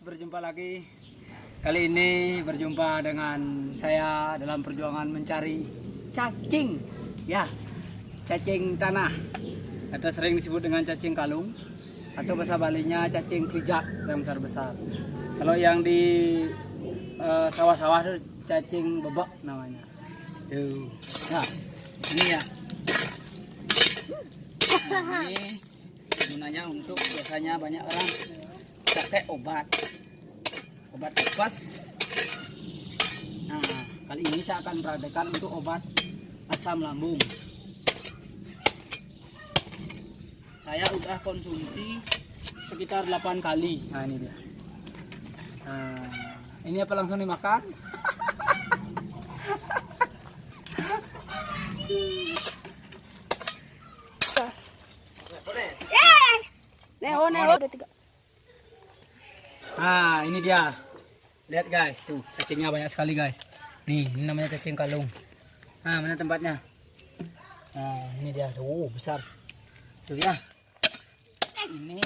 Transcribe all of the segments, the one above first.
berjumpa lagi. Kali ini berjumpa dengan saya dalam perjuangan mencari cacing. Ya, cacing tanah. Atau sering disebut dengan cacing kalung. Atau bahasa Balinya cacing krijak yang besar-besar. Kalau yang di sawah-sawah itu cacing bebek namanya. Tuh. Nah, ini ya. Nah, ini gunanya untuk biasanya banyak orang pakai obat tipes. Nah, kali ini saya akan praktekkan untuk obat asam lambung. Saya udah konsumsi sekitar 8 kali. Nah, ini dia. Nah, ini apa langsung dimakan? Nah, ini dia. Lihat guys, tuh cacingnya banyak sekali guys. Nih, ini namanya cacing kalung. Nah, mana tempatnya? Nah, ini dia. Besar. Tuh ya. Ini.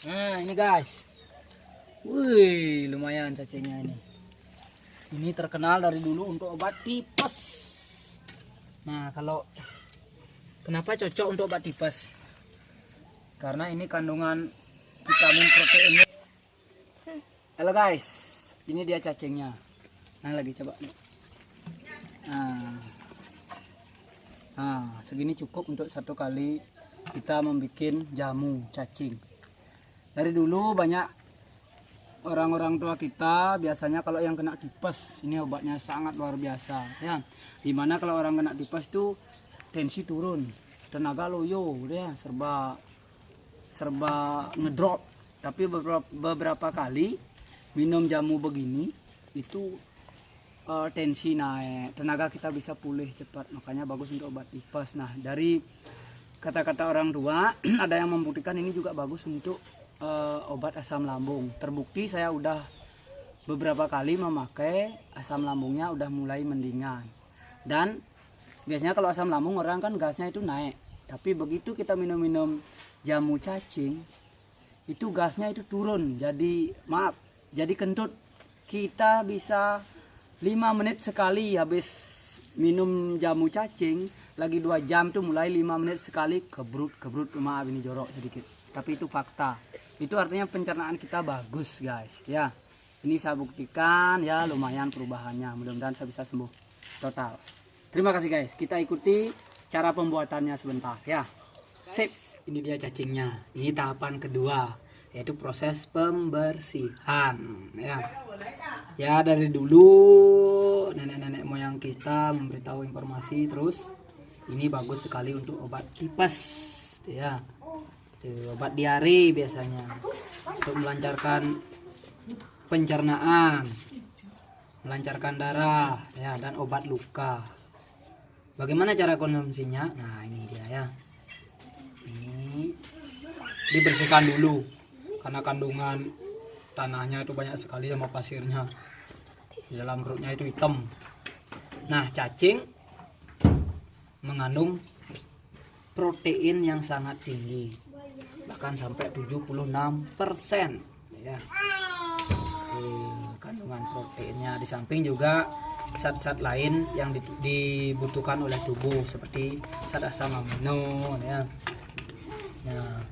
Nah, ini guys. Wih, lumayan cacingnya ini. Ini terkenal dari dulu untuk obat tipes. Nah, kenapa cocok untuk obat tipes? Karena ini kandungan vitamin proteinnya. Halo guys, ini dia cacingnya. Nah, lagi coba. Nah, segini cukup untuk satu kali kita membuat jamu cacing. Dari dulu banyak orang-orang tua kita biasanya kalau yang kena tipes, ini obatnya sangat luar biasa ya. Dimana kalau orang kena tipes tuh tensi turun, tenaga loyo, dia serba ngedrop. Tapi beberapa kali minum jamu begini itu tensi naik, tenaga kita bisa pulih cepat, makanya bagus untuk obat tipes. Nah, dari kata-kata orang tua ada yang membuktikan ini juga bagus untuk obat asam lambung. Terbukti saya udah beberapa kali memakai, asam lambungnya udah mulai mendingan. Dan biasanya kalau asam lambung orang kan gasnya itu naik, tapi begitu kita minum-minum jamu cacing itu gasnya itu turun, jadi kentut. Kita bisa 5 menit sekali habis minum jamu cacing, lagi 2 jam tuh mulai 5 menit sekali kebrut, maaf ini jorok sedikit, tapi itu fakta. Itu artinya pencernaan kita bagus guys ya. Ini saya buktikan ya, lumayan perubahannya. Mudah-mudahan saya bisa sembuh total. Terima kasih guys, kita ikuti cara pembuatannya sebentar ya. Sip, ini dia cacingnya. Ini tahapan kedua, yaitu proses pembersihan ya. Ya, dari dulu nenek-nenek moyang kita memberitahu informasi terus. Ini bagus sekali untuk obat tipes ya. Obat diare biasanya untuk melancarkan pencernaan, melancarkan darah ya, dan obat luka. Bagaimana cara konsumsinya? Nah, ini dia ya. Ini dibersihkan dulu karena kandungan tanahnya itu banyak sekali sama pasirnya. Di dalam perutnya itu hitam. Nah, cacing mengandung protein yang sangat tinggi, bahkan sampai 76% ya. Kandungan proteinnya, di samping juga zat-zat lain yang dibutuhkan oleh tubuh seperti zat asam amino ya. Nah,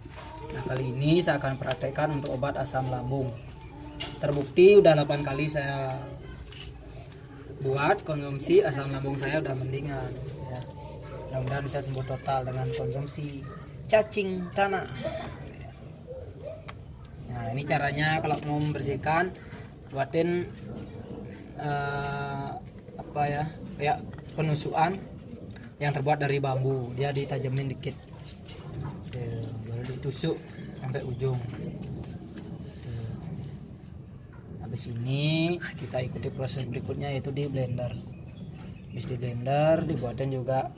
kali ini saya akan praktekkan untuk obat asam lambung. Terbukti udah 8 kali saya buat konsumsi, asam lambung saya udah mendingan ya. Mudah-mudahan bisa sembuh total dengan konsumsi cacing tanah. Nah, ini caranya kalau mau membersihkan, buatin kayak penusukan yang terbuat dari bambu. Dia ditajemin dikit, baru ditusuk sampai ujung. Habis ini kita ikuti proses berikutnya, yaitu di blender. Habis di blender dibuatin juga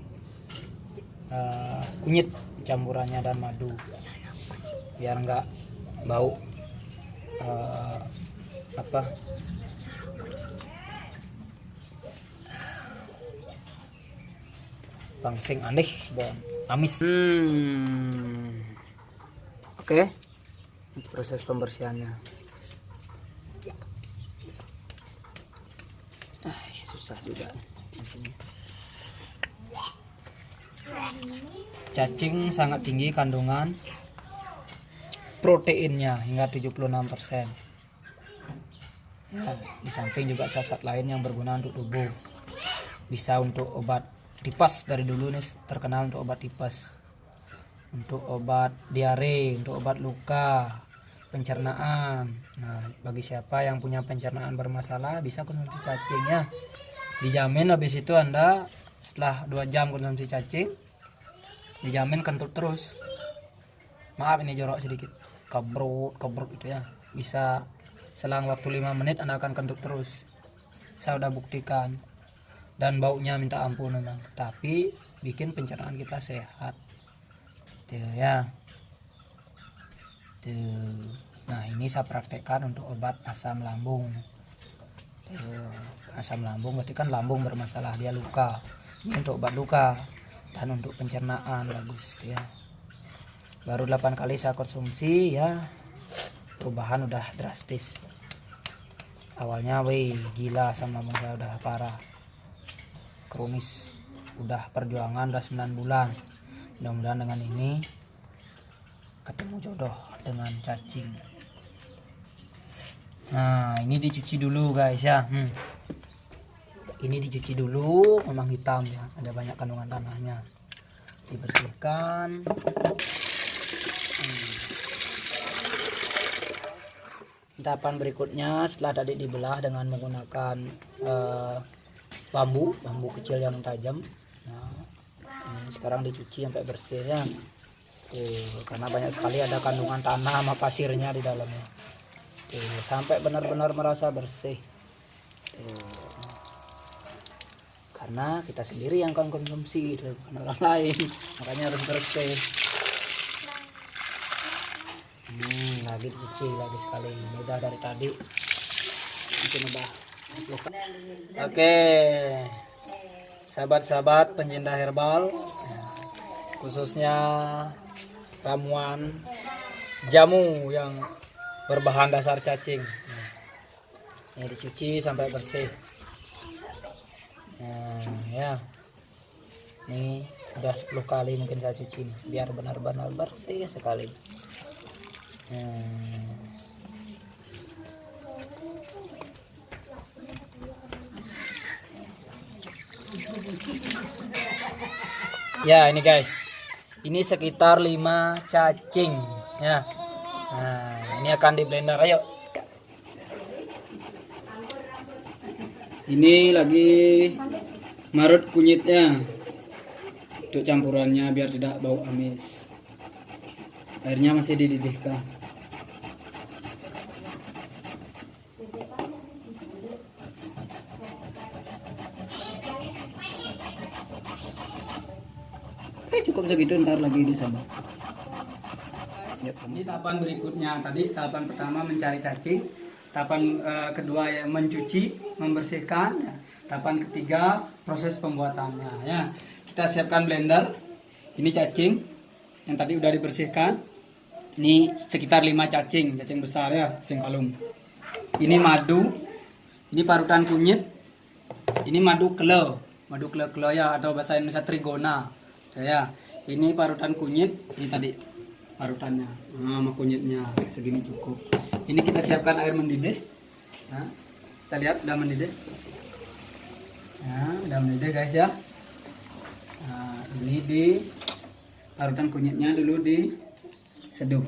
kunyit campurannya dan madu biar enggak bau Bangsing aneh bon amis. Oke. Ini proses pembersihannya. Susah juga maksudnya. Cacing sangat tinggi kandungan proteinnya hingga 76%. Ya, di samping juga zat-zat lain yang berguna untuk tubuh. Bisa untuk obat tipes, dari dulu nih terkenal untuk obat tipes, untuk obat diare, untuk obat luka, pencernaan. Nah, bagi siapa yang punya pencernaan bermasalah bisa konsumsi cacing ya. Dijamin habis itu Anda setelah 2 jam konsumsi cacing dijamin kentut terus. Maaf ini jorok sedikit, kebrut itu ya. Bisa selang waktu 5 menit Anda akan kentut terus. Saya udah buktikan. Dan baunya minta ampun memang, tapi bikin pencernaan kita sehat. Tuh ya. Tuh. Nah, ini saya praktekkan untuk obat asam lambung. Tuh. Asam lambung berarti kan lambung bermasalah, dia luka. Ini untuk obat luka dan untuk pencernaan bagus ya. Baru 8 kali saya konsumsi ya. Perubahan udah drastis. Awalnya gila asam lambung saya udah parah. Kronis, udah perjuangan udah 9 bulan. Mudah-mudahan dengan ini ketemu jodoh dengan cacing. Nah, ini dicuci dulu guys ya. Ini dicuci dulu, memang hitam ya, ada banyak kandungan tanahnya. Dibersihkan. Tahapan berikutnya setelah tadi dibelah dengan menggunakan bambu kecil yang tajam. Nah, ini sekarang dicuci sampai bersih ya. Karena banyak sekali ada kandungan tanah sama pasirnya di dalamnya. Sampai benar-benar merasa bersih. Karena kita sendiri yang akan konsumsi, bukan orang lain, makanya harus bersih. Lagi dicuci lagi sekali. Ini udah dari tadi. Mungkin udah. Oke, sahabat-sahabat pencinta herbal, khususnya ramuan jamu yang berbahan dasar cacing. Ini dicuci sampai bersih. Nah, ya, ini udah 10 kali mungkin saya cuci nih, biar benar-benar bersih sekali. Ya ini guys, ini sekitar 5 cacing ya. Nah, ini akan di blender. Ayo, ini lagi marut kunyitnya untuk campurannya biar tidak bau amis. Airnya masih dididihkan. Cukup segitu, ntar lagi di sana. Ini tahapan berikutnya. Tadi tahapan pertama mencari cacing, tahapan kedua ya, mencuci, membersihkan. Ya. Tahapan ketiga proses pembuatannya. Ya, kita siapkan blender. Ini cacing yang tadi udah dibersihkan. Ini sekitar 5 cacing besar ya, cacing kalung. Ini madu, ini parutan kunyit, ini madu kele ya, atau bahasa Indonesia trigona. Ya, ini parutan kunyit, ini tadi parutannya, sama kunyitnya segini cukup. Ini kita siapkan air mendidih. Nah, kita lihat udah mendidih. Nah, udah mendidih guys ya. Nah, ini di parutan kunyitnya dulu diseduh.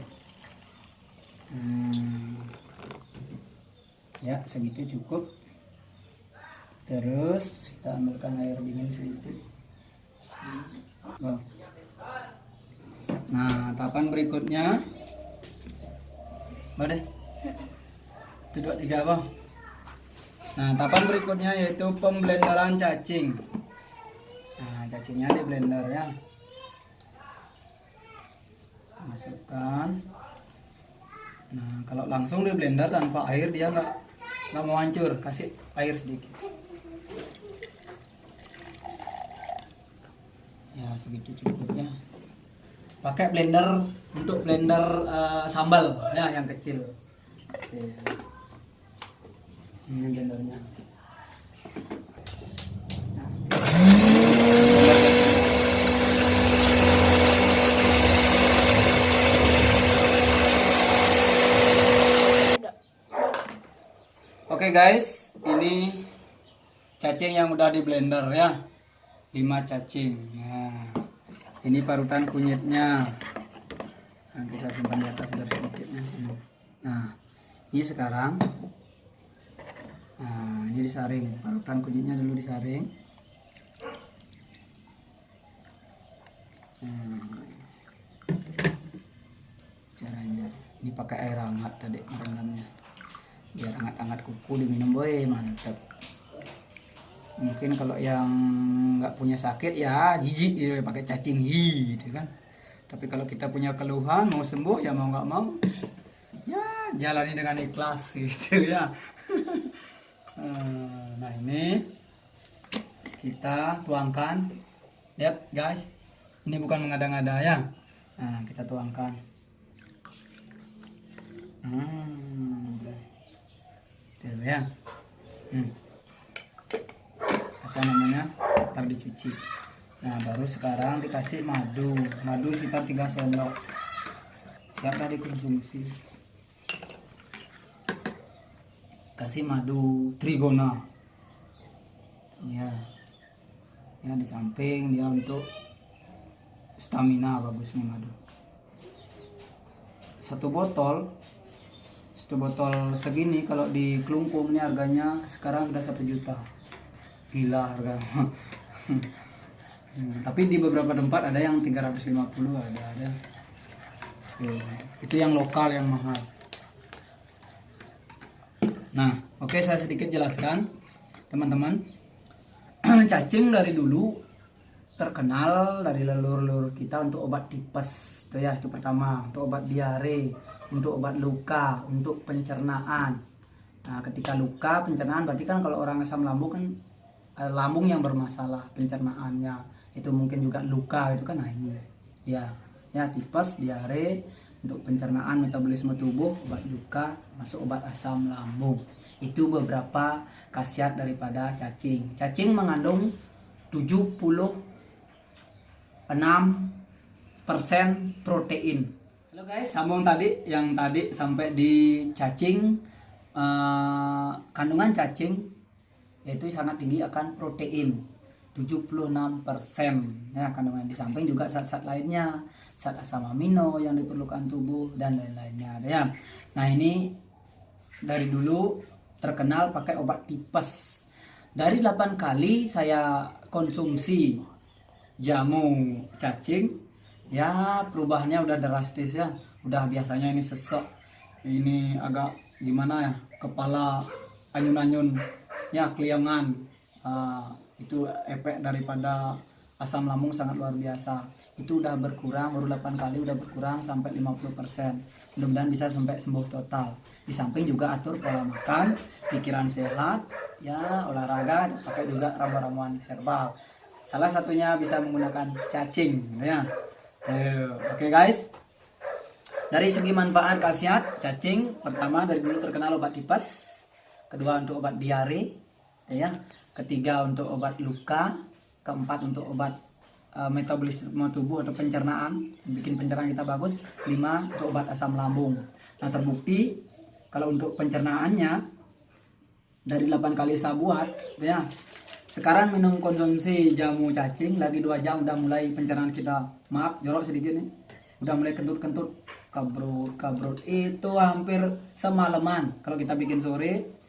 Ya, segitu cukup. Terus kita ambilkan air dingin sedikit. Nah, tahapan berikutnya deh. 1, 2, 3 bang. Nah, tahapan berikutnya yaitu pemblenderan cacing. Nah, cacingnya di blender ya. Masukkan. Nah, kalau langsung di blender tanpa air dia nggak mau hancur. Kasih air sedikit. Ya segitu cukupnya. Pakai blender untuk blender sambal ya yang kecil. Oke. Ini blendernya. Oke guys, ini cacing yang udah di blender ya. 5 cacing. Nah, ini parutan kunyitnya. Nanti saya simpan di atas biar sedikitnya. Nah, ini sekarang. Nah, ini disaring. Parutan kunyitnya dulu disaring. Caranya, ini pakai air hangat tadi merendamnya. Biar hangat-hangat kuku diminum, boy, mantap. Mungkin kalau yang nggak punya sakit ya jijik gitu, pakai cacing gitu kan. Tapi kalau kita punya keluhan mau sembuh ya mau nggak mau ya jalani dengan ikhlas gitu ya. Nah ini kita tuangkan, lihat guys, ini bukan mengada-ngada ya. Nah kita tuangkan. Tuh ya. Apa namanya, ntar dicuci. Nah baru sekarang dikasih madu sekitar 3 sendok, siap dah dikonsumsi. Kasih madu trigona ya, ya di samping dia untuk stamina, bagus nih madu. Satu botol segini kalau di Kelungkung ini harganya sekarang udah 1 juta. Gila harga. Tapi di beberapa tempat ada yang 350, ada. Itu yang lokal yang mahal. Nah, oke, saya sedikit jelaskan teman-teman. Cacing dari dulu terkenal dari leluhur kita untuk obat tipes, itu ya, itu pertama, untuk obat diare, untuk obat luka, untuk pencernaan. Nah, ketika luka pencernaan berarti kan kalau orang asam lambung kan lambung yang bermasalah pencernaannya, itu mungkin juga luka itu kan. Nah ini dia ya, tipes, diare, untuk pencernaan, metabolisme tubuh, obat luka, masuk obat asam lambung. Itu beberapa khasiat daripada cacing. Cacing mengandung 76% protein. Halo guys, sambung tadi yang tadi sampai di cacing, kandungan cacing yaitu sangat tinggi akan protein 76% ya kandungan. Di samping juga zat-zat lainnya, zat asam amino yang diperlukan tubuh dan lain-lainnya ya. Nah ini dari dulu terkenal pakai obat tipes. Dari 8 kali saya konsumsi jamu cacing ya, perubahannya udah drastis ya. Udah biasanya ini sesek, ini agak gimana ya, kepala anyun-anyun ya, keliangan. Itu efek daripada asam lambung sangat luar biasa. Itu udah berkurang, baru 8 kali udah berkurang sampai 50%. Mudah-mudahan bisa sampai sembuh total. Di samping juga atur pola makan, pikiran sehat ya, olahraga, pakai juga ramuan-ramuan herbal. Salah satunya bisa menggunakan cacing ya. Oke guys, dari segi manfaat khasiat cacing, pertama dari dulu terkenal obat tipes, kedua untuk obat diare ya, ketiga untuk obat luka, keempat untuk obat metabolisme tubuh atau pencernaan, bikin pencernaan kita bagus, 5 untuk obat asam lambung. Nah terbukti kalau untuk pencernaannya dari 8 kali saya buat ya, sekarang minum konsumsi jamu cacing lagi 2 jam udah mulai pencernaan kita, maaf jorok sedikit nih, udah mulai kentut-kentut, kabrut itu hampir semalaman. Kalau kita bikin sore,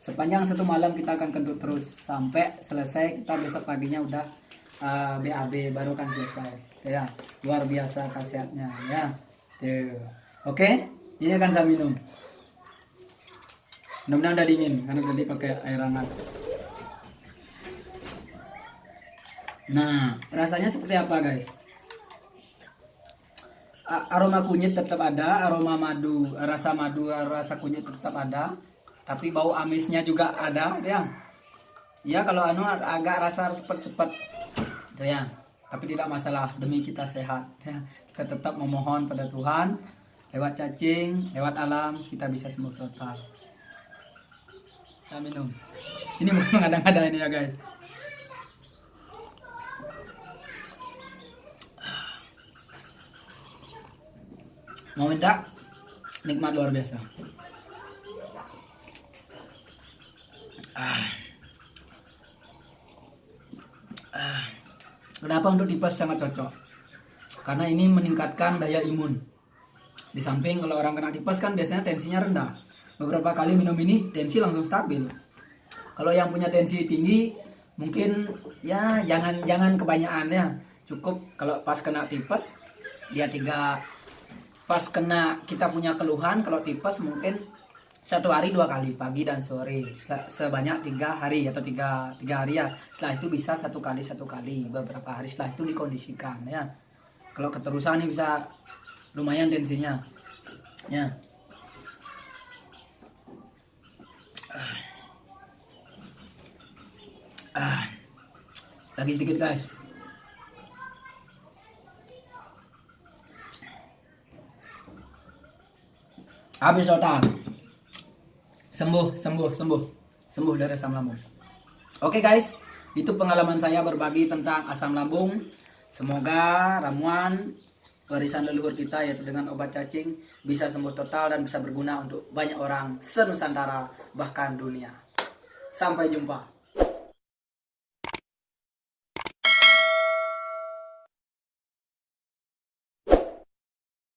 sepanjang 1 malam kita akan kentut terus sampai selesai. Kita besok paginya udah BAB baru kan selesai ya. Luar biasa khasiatnya ya. Oke, ini akan saya minum. Mudah-mudahan udah dingin karena tadi pakai air hangat. Nah, rasanya seperti apa guys? Aroma kunyit tetap ada, aroma madu, rasa kunyit tetap ada, tapi bau amisnya juga ada ya. Ya kalau agak rasa sepet-sepet itu ya. Tapi tidak masalah, demi kita sehat ya. Kita tetap memohon pada Tuhan, lewat cacing, lewat alam kita bisa sembuh total. Saya minum. Ini bukan mengada-ngada ini ya guys. Mau minta? Nikmat luar biasa. Kenapa untuk tipes sangat cocok? Karena ini meningkatkan daya imun. Di samping kalau orang kena tipes kan biasanya tensinya rendah. Beberapa kali minum ini tensi langsung stabil. Kalau yang punya tensi tinggi mungkin ya jangan kebanyakan ya. Cukup kalau pas kena tipes dia pas kena kita punya keluhan kalau tipes mungkin 1 hari 2 kali, pagi dan sore, sebanyak 3 hari atau tiga hari ya. Setelah itu bisa 1 kali beberapa hari, setelah itu dikondisikan ya. Kalau keterusan ini bisa lumayan tensinya ya. Lagi sedikit guys. Habis total. Sembuh dari asam lambung. Oke guys, itu pengalaman saya berbagi tentang asam lambung. Semoga ramuan warisan leluhur kita yaitu dengan obat cacing bisa sembuh total dan bisa berguna untuk banyak orang se-Nusantara bahkan dunia. Sampai jumpa.